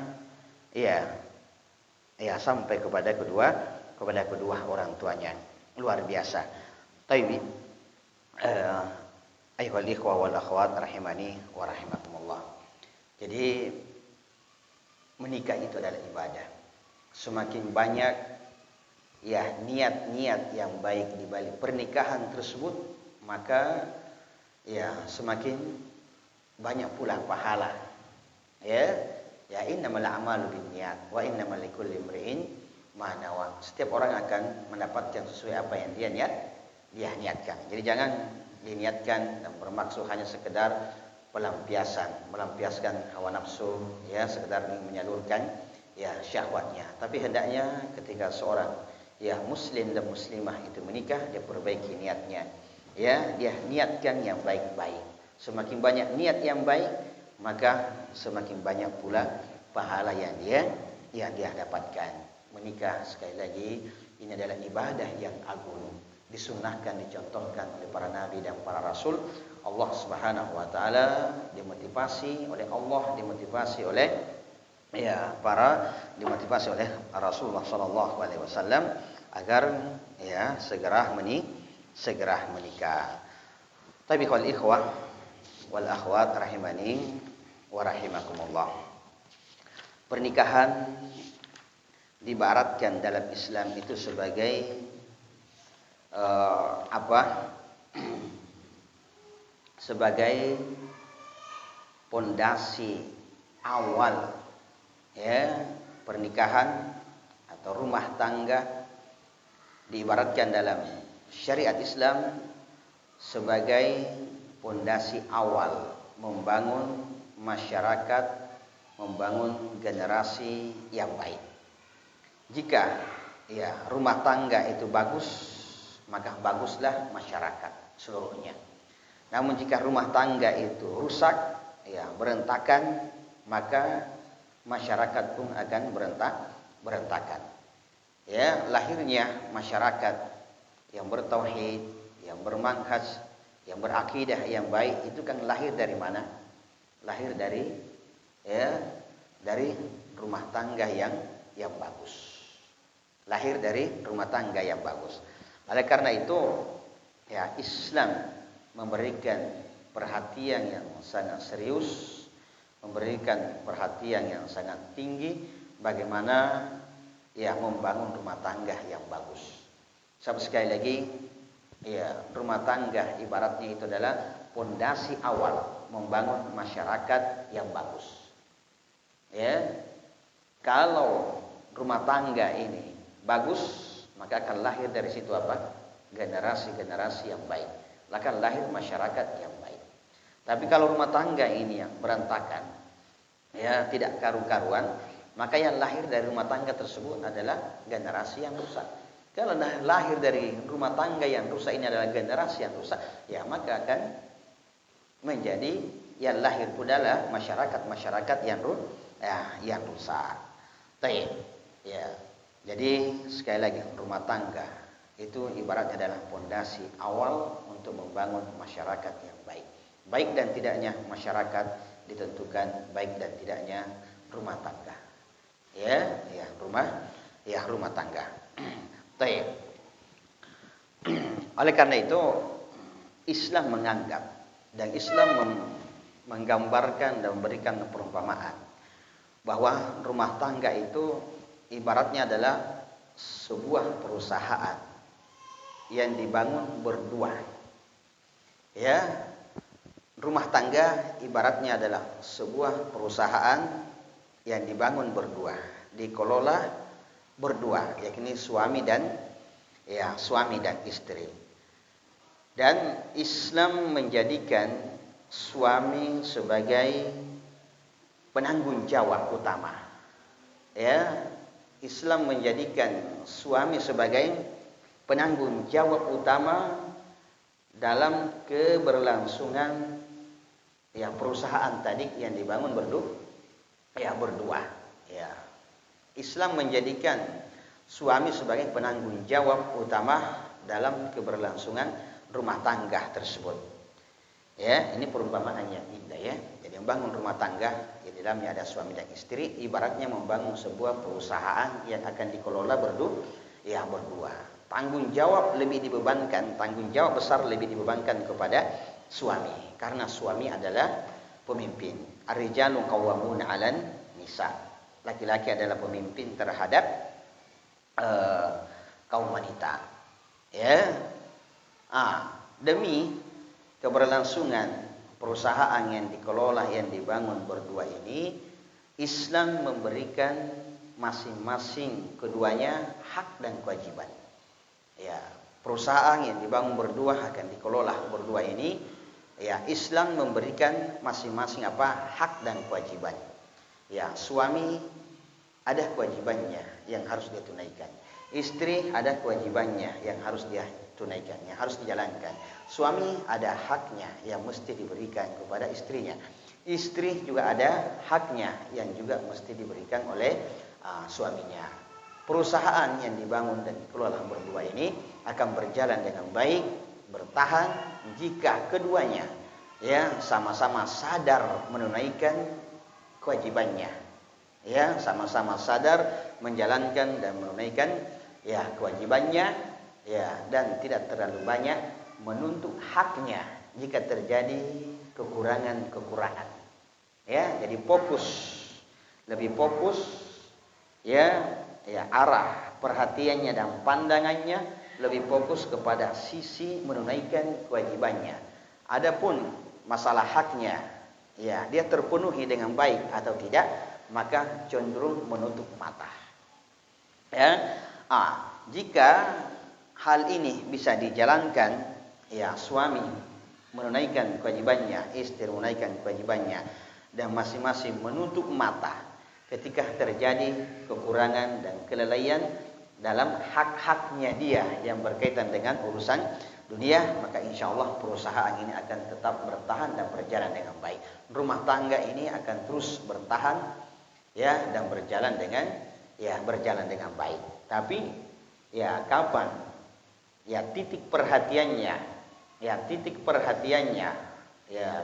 S1: sampai kepada kedua orang tuanya. Luar biasa. Tapi Ayyuhal ikhwah wal akhwat rahimani wa rahimakumullah. Jadi menikah itu adalah ibadah. Semakin banyak ya niat-niat yang baik di balik pernikahan tersebut, maka ya semakin banyak pula pahala. Ya innamal a'malu binniyat wa innamal likulli imri'in ma nawa. Setiap orang akan mendapatkan sesuai apa yang dia niatkan. Jadi jangan diniatkan dan bermaksud hanya sekedar melampiaskan hawa nafsu, ya sekedar ingin menyalurkan ya syahwatnya. Tapi hendaknya ketika seorang ya muslim dan muslimah itu menikah, dia perbaiki niatnya. Ya, dia niatkan yang baik-baik. Semakin banyak niat yang baik, maka semakin banyak pula pahala yang dia dapatkan. Menikah sekali lagi ini adalah ibadah yang agung, disunnahkan, dicontohkan oleh para nabi dan para rasul. Allah Subhanahu wa taala dimotivasi oleh Allah, dimotivasi oleh Rasulullah sallallahu alaihi wasallam agar ya segera menikah. Tapi wal ikhwah wal akhwat rahimani wa rahimakumullah. Pernikahan diibaratkan dalam Islam itu sebagai sebagai pondasi awal ya pernikahan atau rumah tangga. Diibaratkan dalam syariat Islam sebagai pondasi awal membangun masyarakat, membangun generasi yang baik. Jika ya rumah tangga itu bagus, maka baguslah masyarakat seluruhnya. Namun jika rumah tangga itu rusak, ya berantakan, maka masyarakat pun akan berantakan. Ya, lahirnya masyarakat yang bertauhid, yang bermanhaj, yang berakidah yang baik itu kan lahir dari mana? Lahir dari rumah tangga yang bagus. Lahir dari rumah tangga yang bagus. Oleh karena itu, ya Islam memberikan perhatian yang sangat serius, memberikan perhatian yang sangat tinggi bagaimana ya membangun rumah tangga yang bagus. Sekali lagi, ya rumah tangga ibaratnya itu adalah pondasi awal membangun masyarakat yang bagus. Ya, kalau rumah tangga ini bagus, maka akan lahir dari situ apa? Generasi-generasi yang baik. Akan lahir masyarakat yang baik. Tapi kalau rumah tangga ini yang berantakan, ya tidak karu-karuan, maka yang lahir dari rumah tangga tersebut adalah generasi yang rusak. Kalau lahir dari rumah tangga yang rusak ini adalah generasi yang rusak, ya maka akan menjadi yang lahir pun adalah masyarakat yang rusak. Baik, ya. Jadi sekali lagi rumah tangga itu ibaratnya adalah pondasi awal untuk membangun masyarakat yang baik. Baik dan tidaknya masyarakat ditentukan baik dan tidaknya rumah tangga. Rumah tangga. Baik. Oleh karena itu Islam menganggap dan Islam menggambarkan dan memberikan perumpamaan bahwa rumah tangga itu ibaratnya adalah sebuah perusahaan yang dibangun berdua. Ya, rumah tangga ibaratnya adalah sebuah perusahaan yang dibangun berdua, dikelola berdua, yakni suami dan istri. Dan Islam menjadikan suami sebagai penanggung jawab utama. Ya, Islam menjadikan suami sebagai penanggung jawab utama dalam keberlangsungan perusahaan tadi yang dibangun berdua. Ya. Islam menjadikan suami sebagai penanggung jawab utama dalam keberlangsungan rumah tangga tersebut. Ya, ini perumpamaan yang indah ya. Jadi membangun rumah tangga, di dalamnya ada suami dan istri, ibaratnya membangun sebuah perusahaan yang akan dikelola berdua. Tanggung jawab besar lebih dibebankan kepada suami, karena suami adalah pemimpin. Ar-rijalu qawwamuna 'alan nisa. Laki-laki adalah pemimpin terhadap kaum wanita. Ya. Demi keberlangsungan perusahaan yang dikelola, yang dibangun berdua ini, Islam memberikan masing-masing keduanya hak dan kewajiban. Ya, perusahaan yang dibangun berdua akan dikelola berdua ini, ya, Islam memberikan masing-masing hak dan kewajiban. Ya, suami ada kewajibannya yang harus dia tunaikan. Istri ada kewajibannya yang harus dia tunaikan, yang harus dijalankan. Suami ada haknya yang mesti diberikan kepada istrinya. Istri juga ada haknya yang juga mesti diberikan oleh suaminya. Perusahaan yang dibangun dan dikelola berdua ini akan berjalan dengan baik, bertahan jika keduanya sama-sama sadar menunaikan kewajibannya. Ya, sama-sama sadar menjalankan dan menunaikan kewajibannya, dan tidak terlalu banyak menuntut haknya jika terjadi kekurangan-kekurangan. Ya, jadi lebih fokus arah perhatiannya dan pandangannya lebih fokus kepada sisi menunaikan kewajibannya. Adapun masalah haknya, dia terpenuhi dengan baik atau tidak, maka cenderung menutup mata. Jika hal ini bisa dijalankan, suami menunaikan kewajibannya, istri menunaikan kewajibannya, dan masing-masing menutup mata ketika terjadi kekurangan dan kelalaian dalam hak-haknya dia yang berkaitan dengan urusan dunia, maka insya Allah perusahaan ini akan tetap bertahan dan berjalan dengan baik. Rumah tangga ini akan terus bertahan dan berjalan dengan baik. Tapi kapan titik perhatiannya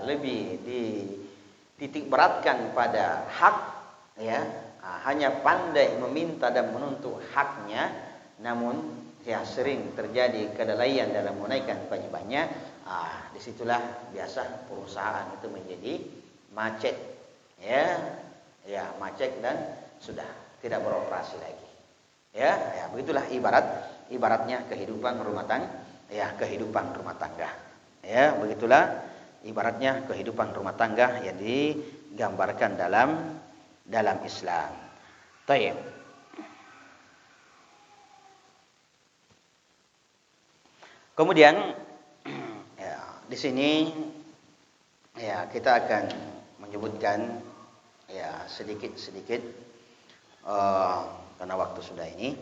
S1: lebih dititik beratkan pada hak, hanya pandai meminta dan menuntut haknya, namun sering terjadi kelalaian dalam menunaikan kewajibannya. Disitulah biasa perusahaan itu menjadi macet, macet dan sudah tidak beroperasi lagi. Begitulah ibaratnya kehidupan rumah tangga. Begitulah ibaratnya kehidupan rumah tangga yang digambarkan dalam Islam. Baik. Kemudian di sini kita akan menyebutkan sedikit karena waktu sudah ini.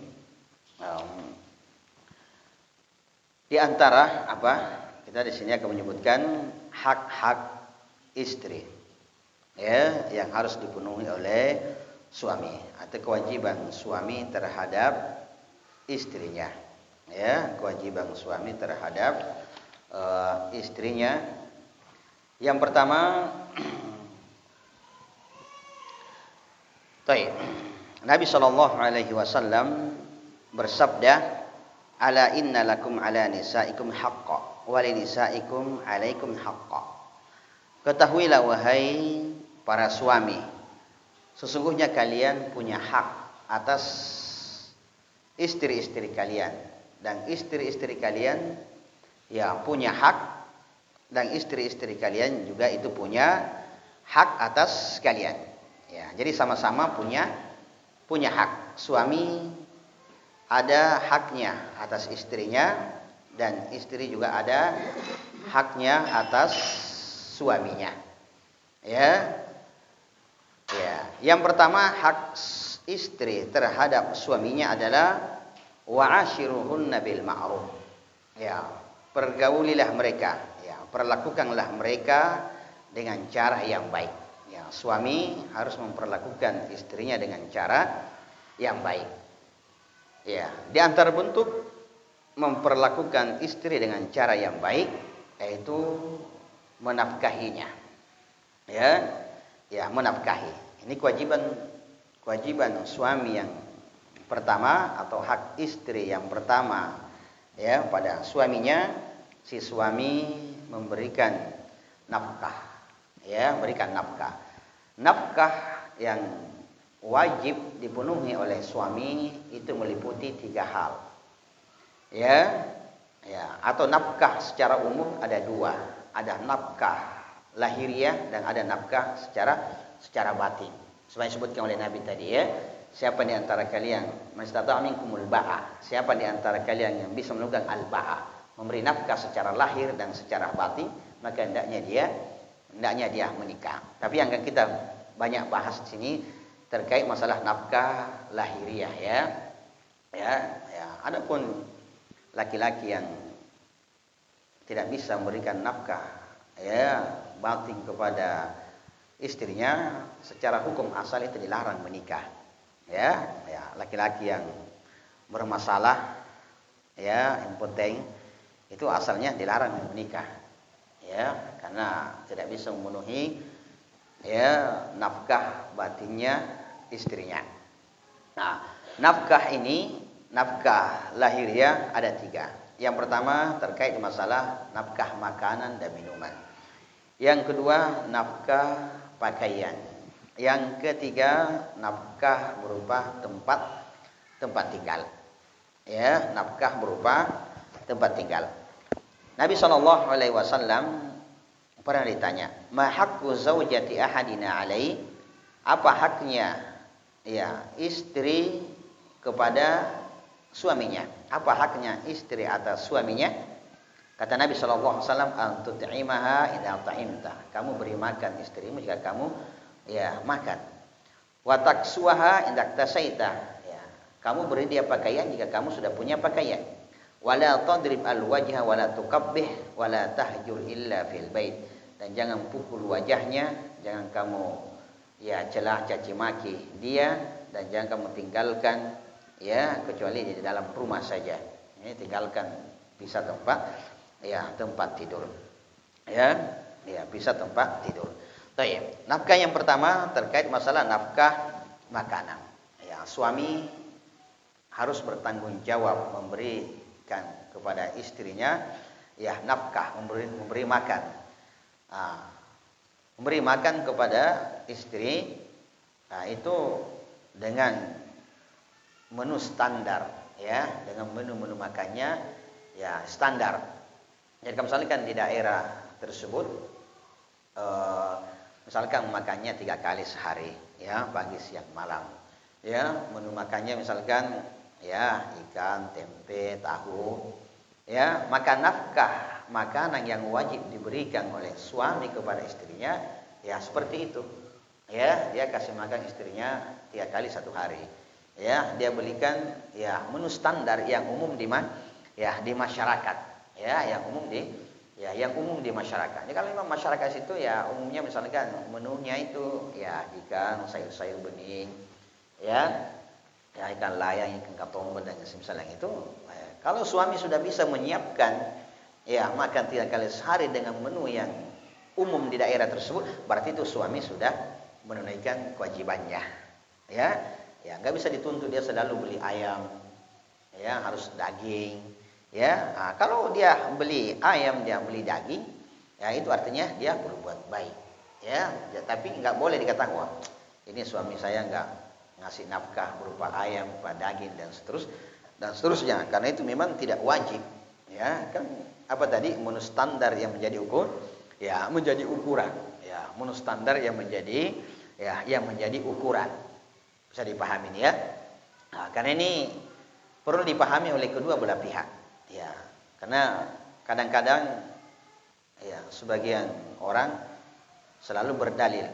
S1: Di antara kita di sini akan menyebutkan hak-hak istri yang harus dipenuhi oleh suami atau kewajiban suami terhadap istrinya. Kewajiban suami terhadap istrinya. Yang pertama, Nabi SAW bersabda, "Ala inna lakum ala nisaikum haqqa wa li nisaikum alaikum haqqa." Ketahuilah wahai para suami, sesungguhnya kalian punya hak atas istri-istri kalian, dan istri-istri kalian punya hak, dan istri-istri kalian juga itu punya hak atas kalian. Jadi sama-sama punya hak. Suami ada haknya atas istrinya, dan istri juga ada haknya atas suaminya. Yang pertama, hak istri terhadap suaminya adalah wa'ashiruhunna bil ma'ruf. Pergaulilah mereka, perlakukanlah mereka dengan cara yang baik. Suami harus memperlakukan istrinya dengan cara yang baik. Di antara bentuk memperlakukan istri dengan cara yang baik yaitu menafkahinya. Menafkahi. Ini kewajiban suami yang pertama, atau hak istri yang pertama pada suaminya. Si suami memberikan nafkah. Ya, berikan nafkah. Nafkah yang wajib dipenuhi oleh suami itu meliputi 3 hal. Ya, atau nafkah secara umum ada 2. Ada nafkah lahiriah dan ada nafkah secara batin. Seperti disebutkan oleh Nabi tadi ya. Siapa di antara kalian mastata'a minkumul ba'a? Siapa di antara kalian yang bisa melakukan al-ba'a, memberi nafkah secara lahir dan secara batin, maka hendaknya dia menikah. Tapi yang akan kita banyak bahas di sini terkait masalah nafkah lahiriah ya. Adapun laki-laki yang tidak bisa memberikan nafkah batin kepada istrinya, secara hukum asal itu dilarang menikah. Laki-laki yang bermasalah impoten itu asalnya dilarang menikah. Karena tidak bisa memenuhi nafkah batinnya istrinya. Nah, nafkah ini, nafkah lahiriah ada 3. Yang pertama terkait masalah nafkah makanan dan minuman. Yang kedua nafkah pakaian. Yang ketiga nafkah berupa tempat tinggal. Nafkah berupa tempat tinggal. Nabi SAW pernah ditanya, "Ma haqqu zaujati ahadina alai?" Apa haknya istri kepada suaminya? Apa haknya istri atas suaminya? Kata Nabi SAW, "Antut'imaha idza ta'imta." Kamu beri makan istrimu jika kamu makan. Wa taksuha idza tasaita. Kamu beri dia pakaian jika kamu sudah punya pakaian. Wala tadrib al-wajha wala tuqabbih wala tahjur illa fil bait. Dan jangan pukul wajahnya, jangan kamu celah caci maki dia, dan jangan kamu tinggalkan kecuali di dalam rumah saja. Tinggalkan bisa tempat tidur. Bisa tempat tidur. Baik, nafkah yang pertama terkait masalah nafkah makanan. Suami harus bertanggung jawab memberikan kepada istrinya nafkah, memberi makan. Memberi makan kepada istri itu dengan menu standar dengan menu-menu makannya standar. Jadi kalau misalkan di daerah tersebut misalkan makannya 3 kali sehari, pagi, siang, malam. Menu makannya misalkan ikan, tempe, tahu. Maka nafkah makanan yang wajib diberikan oleh suami kepada istrinya seperti itu. Dia kasih makan istrinya 3 kali 1 hari. Dia belikan menu standar yang umum di masyarakat. Yang umum di masyarakat. Jadi kalau memang masyarakat situ umumnya misalkan menunya itu ikan, sayur-sayur bening, ikan layang, ikan katombel dan misalnya itu. Kalau suami sudah bisa menyiapkan makan 3 kali sehari dengan menu yang umum di daerah tersebut, berarti itu suami sudah menunaikan kewajibannya. Nggak bisa dituntut dia selalu beli ayam, harus daging. Kalau dia beli ayam, dia beli daging, itu artinya dia berbuat baik. Tapi nggak boleh dikatakan, wah ini suami saya nggak ngasih nafkah berupa ayam, berupa daging dan seterusnya. Karena itu memang tidak wajib. Kan apa tadi menu standar yang menjadi menjadi ukuran. Menu standar yang menjadi ukuran. Bisa dipahami ya. Karena ini perlu dipahami oleh kedua belah pihak. Karena kadang-kadang sebagian orang selalu berdalil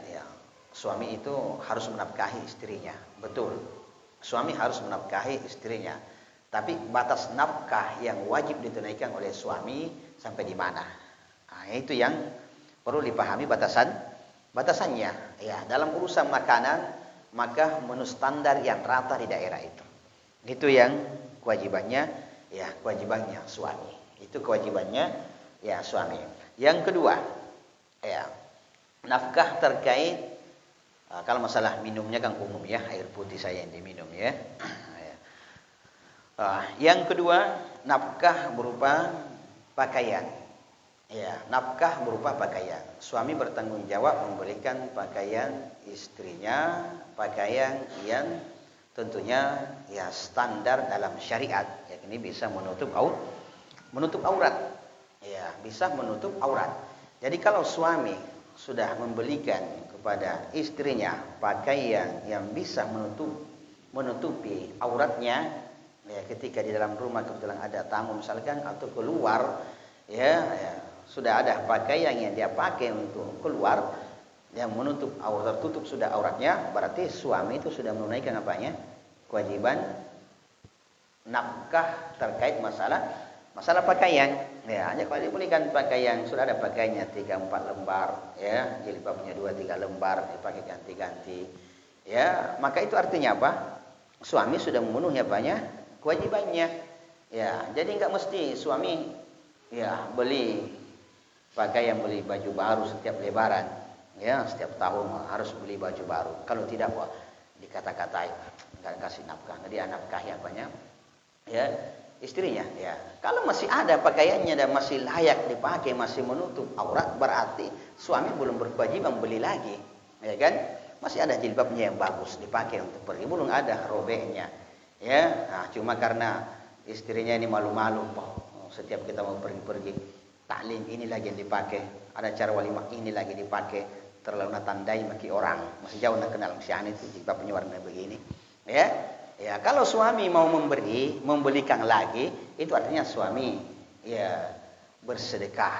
S1: suami itu harus menafkahi istrinya. Betul, suami harus menafkahi istrinya. Tapi batas nafkah yang wajib ditunaikan oleh suami sampai di mana? Itu yang perlu dipahami batasannya. Dalam urusan makanan, maka menu standar yang rata di daerah itu. Itu yang kewajibannya suami. Itu kewajibannya suami. Yang kedua, nafkah terkait kalau masalah minumnya kan umum air putih saya yang diminum Yang kedua, nafkah berupa pakaian. Ya, nafkah berupa pakaian. Suami bertanggung jawab memberikan pakaian istrinya, pakaian yang tentunya ya standar dalam syariat. Ya, ini bisa menutup aurat. Ya, bisa menutup aurat. Jadi kalau suami sudah membelikan kepada istrinya pakaian yang bisa menutupi auratnya, ya ketika di dalam rumah kebetulan ada tamu misalkan atau keluar, ya sudah ada pakaian yang dia pakai untuk keluar yang menutup aurat, tertutup sudah auratnya, berarti suami itu sudah menunaikan apanya? Kewajiban nafkah terkait masalah pakaian. Ya, hanya kalau dibelikan pakaian sudah ada pakaiannya 3-4 lembar, ya, jilbabnya 2-3 lembar dipakai ganti-ganti. Ya, maka itu artinya apa? Suami sudah memenuhi apanya? Kewajibannya. Ya, jadi enggak mesti suami ya beli pakaian, beli baju baru setiap lebaran. Ya, setiap tahun harus beli baju baru. Kalau tidak, wah, dikata-katai, enggak kasih nafkah, enggak dia nafkahi apanya? Ya, istrinya. Ya, kalau masih ada pakaiannya dan masih layak dipakai, masih menutup aurat, berarti suami belum berkewajiban beli lagi, ya kan? Masih ada jilbabnya yang bagus dipakai untuk pergi, belum ada robeknya, ya. Nah, cuma karena istrinya ini malu-malu, setiap kita mau pergi-pergi taklim ini lagi yang dipakai, ada acara walimah ini lagi dipakai, terlalu tandai maki orang, masih jauh nak kenal si ane itu jilbabnya warna begini, ya. Ya, kalau suami mau membelikan lagi, itu artinya suami ya bersedekah,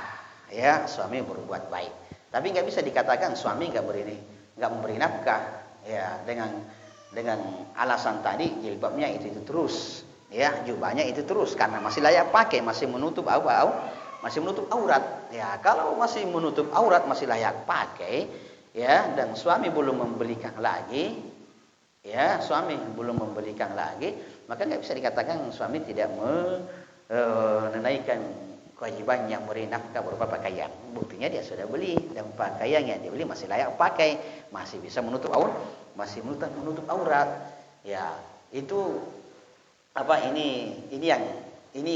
S1: ya, suami berbuat baik. Tapi nggak bisa dikatakan suami nggak memberi nafkah, ya, dengan alasan tadi jilbabnya itu terus, ya, jubahnya itu terus karena masih layak pakai, masih menutup aurat. Ya, kalau masih menutup aurat, masih layak pakai, ya, dan suami belum membelikan lagi. Ya, suami belum membelikan lagi, maka nggak bisa dikatakan suami tidak menunaikan kewajiban yang memberi nafkah berupa pakaian. Buktinya dia sudah beli dan pakaian yang dibeli masih layak pakai, masih bisa menutup aurat. Ya, itu apa ini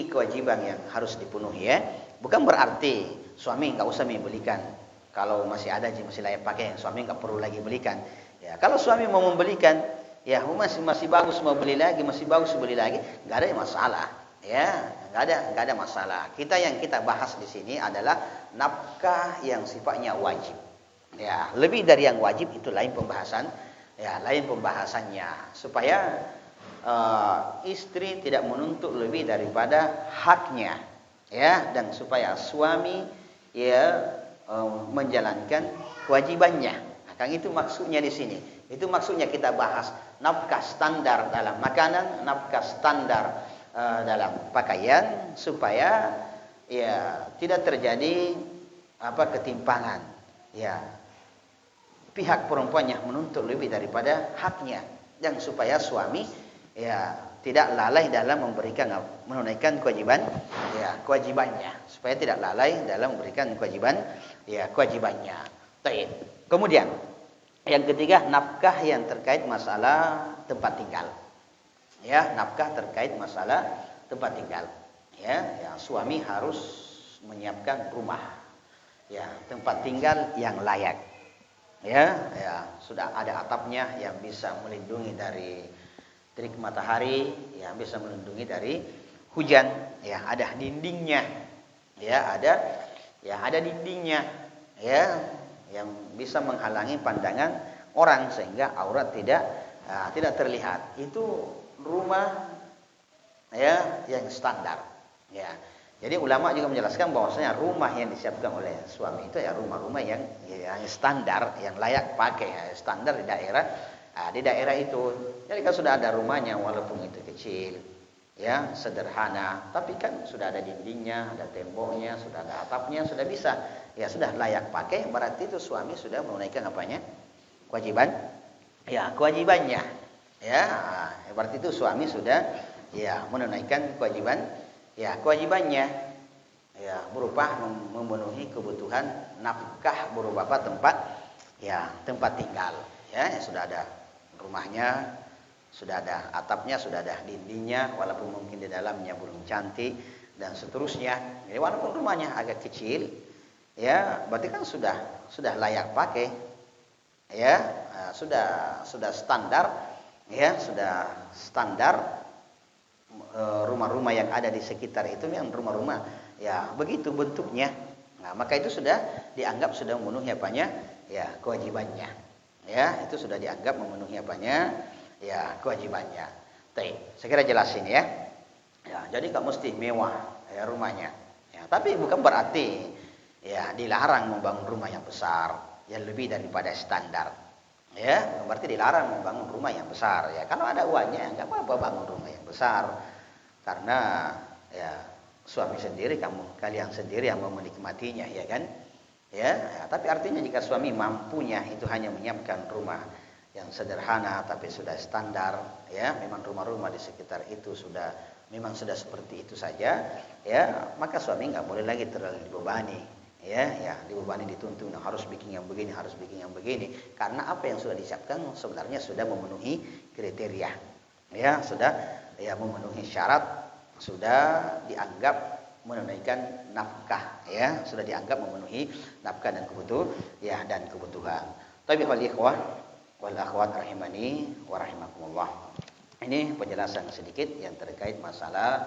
S1: kewajiban yang harus dipenuhi, ya. Bukan berarti suami nggak usah membelikan. Kalau masih ada masih layak pakai, suami nggak perlu lagi belikan. Ya, kalau suami mau membelikan, ya masih bagus mau beli lagi, masih bagus beli lagi, nggak ada masalah, ya, nggak ada masalah. Yang kita bahas di sini adalah nafkah yang sifatnya wajib. Ya, lebih dari yang wajib itu lain pembahasan, ya, lain pembahasannya, supaya istri tidak menuntut lebih daripada haknya, ya, dan supaya suami ya menjalankan kewajibannya. Kan itu maksudnya di sini. Itu maksudnya kita bahas nafkah standar dalam makanan, nafkah standar dalam pakaian, supaya ya tidak terjadi ketimpangan. Ya, pihak perempuan yang menuntut lebih daripada haknya, dan supaya suami ya tidak lalai dalam menunaikan kewajibannya, supaya tidak lalai dalam memberikan kewajibannya. Baik. Kemudian yang ketiga, nafkah yang terkait masalah tempat tinggal. Ya, nafkah terkait masalah tempat tinggal. Ya, suami harus menyiapkan rumah, ya, tempat tinggal yang layak. Ya, sudah ada atapnya yang bisa melindungi dari terik matahari, yang bisa melindungi dari hujan. Ya, ada dindingnya. Ya, ada dindingnya. Ya, yang bisa menghalangi pandangan orang sehingga aurat tidak terlihat. Itu rumah ya yang standar. Ya. Jadi ulama juga menjelaskan bahwasanya rumah yang disiapkan oleh suami itu ya rumah-rumah yang standar, yang layak pakai, ya, standar di daerah itu. Jadi kan sudah ada rumahnya walaupun itu kecil, ya, sederhana, tapi kan sudah ada dindingnya, ada temboknya, sudah ada atapnya, sudah bisa. Ya sudah layak pakai, berarti itu suami sudah menunaikan apanya? Kewajibannya. Ya, berarti itu suami sudah menunaikan kewajibannya. Ya, berupa memenuhi kebutuhan nafkah berupa tempat tinggal. Ya, sudah ada rumahnya, sudah ada atapnya, sudah ada dindingnya, walaupun mungkin di dalamnya belum cantik, dan seterusnya. Jadi walaupun rumahnya agak kecil, ya berarti kan sudah layak pakai, ya sudah standar, ya sudah standar rumah-rumah yang ada di sekitar itu yang rumah-rumah ya begitu bentuknya. Nah, maka itu sudah dianggap sudah memenuhi apanya? Ya, kewajibannya. Ya, itu sudah dianggap memenuhi apanya? Ya, kewajibannya. Baik, saya kira jelasin ya. Ya, jadi enggak mesti mewah ya rumahnya. Ya, tapi bukan berarti ya dilarang membangun rumah yang besar yang lebih daripada standar. Ya, bukan berarti dilarang membangun rumah yang besar ya. Kalau ada uangnya enggak apa-apa bangun rumah yang besar. Karena ya suami sendiri kalian sendiri yang mau menikmatinya ya kan ya, tapi artinya jika suami mampunya itu hanya menyiapkan rumah yang sederhana tapi sudah standar ya, memang rumah-rumah di sekitar itu memang sudah seperti itu saja ya, maka suami nggak boleh lagi terlalu dibebani ya dibebani dituntun harus bikin yang begini harus bikin yang begini, karena apa yang sudah disiapkan sebenarnya sudah memenuhi kriteria ya, sudah ya memenuhi syarat, sudah dianggap menunaikan nafkah ya, sudah dianggap memenuhi nafkah dan kebutuhan. Tapi wal ikhwah wal akhwat rahimani wa rahimakumullah. Ini penjelasan sedikit yang terkait masalah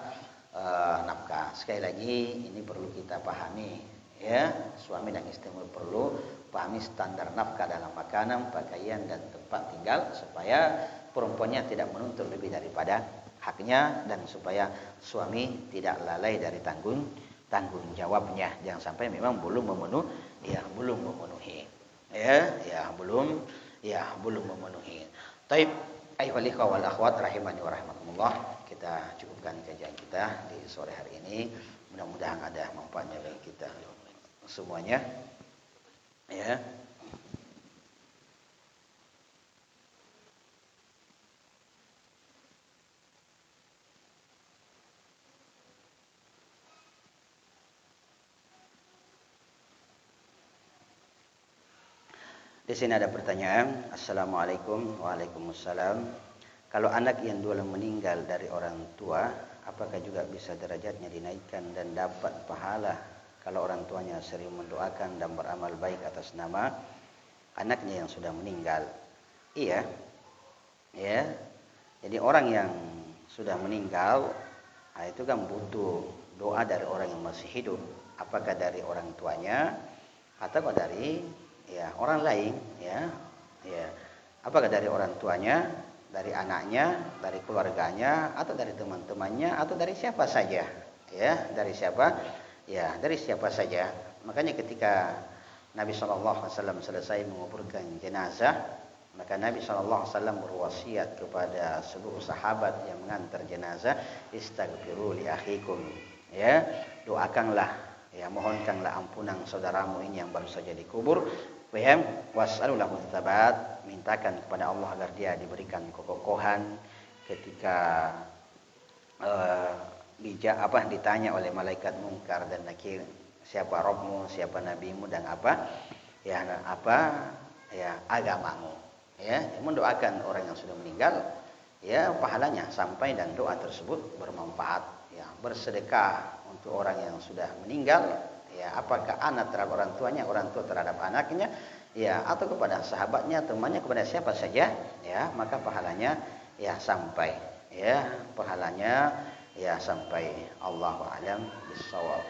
S1: nafkah. Sekali lagi ini perlu kita pahami ya, suami dan istri perlu pahami standar nafkah dalam makanan, pakaian dan tempat tinggal supaya perempuannya tidak menuntut lebih daripada haknya dan supaya suami tidak lalai dari tanggung jawabnya. Jangan sampai memang belum memenuhi belum memenuhi. Taib ayyuhal ikhwah wal akhwat rahimani wa rahimakumullah. Kita cukupkan kajian kita di sore hari ini. Mudah-mudahan ada manfaatnya bagi kita semuanya. Ya. Di sini ada pertanyaan. Assalamualaikum. Waalaikumsalam. Kalau anak yang dulu meninggal dari orang tua, apakah juga bisa derajatnya dinaikkan dan dapat pahala kalau orang tuanya sering mendoakan dan beramal baik atas nama anaknya yang sudah meninggal? Iya. Ya. Jadi orang yang sudah meninggal, itu kan butuh doa dari orang yang masih hidup. Apakah dari orang tuanya atau dari orang lain ya, apakah dari orang tuanya, dari anaknya, dari keluarganya, atau dari teman-temannya, atau dari siapa saja ya, dari siapa saja. Makanya ketika Nabi SAW selesai menguburkan jenazah, maka Nabi SAW berwasiat kepada seluruh sahabat yang mengantar jenazah, istaghfiru li akhikum ya, doakanlah ya, mohonkanlah ampunan saudaramu ini yang baru saja dikubur. Was'alulahu tsabat, mintakan kepada Allah agar dia diberikan kekokohan ketika ditanya oleh malaikat Munkar dan Nakir, siapa Rabbmu, siapa nabimu, dan apa agamamu ya. Mendoakan orang yang sudah meninggal ya, pahalanya sampai dan doa tersebut bermanfaat ya. Bersedekah untuk orang yang sudah meninggal ya, apakah anak terhadap orang tuanya, orang tua terhadap anaknya ya, atau kepada sahabatnya, temannya, kepada siapa saja ya, maka pahalanya ya sampai Allahu a'lam bissawab.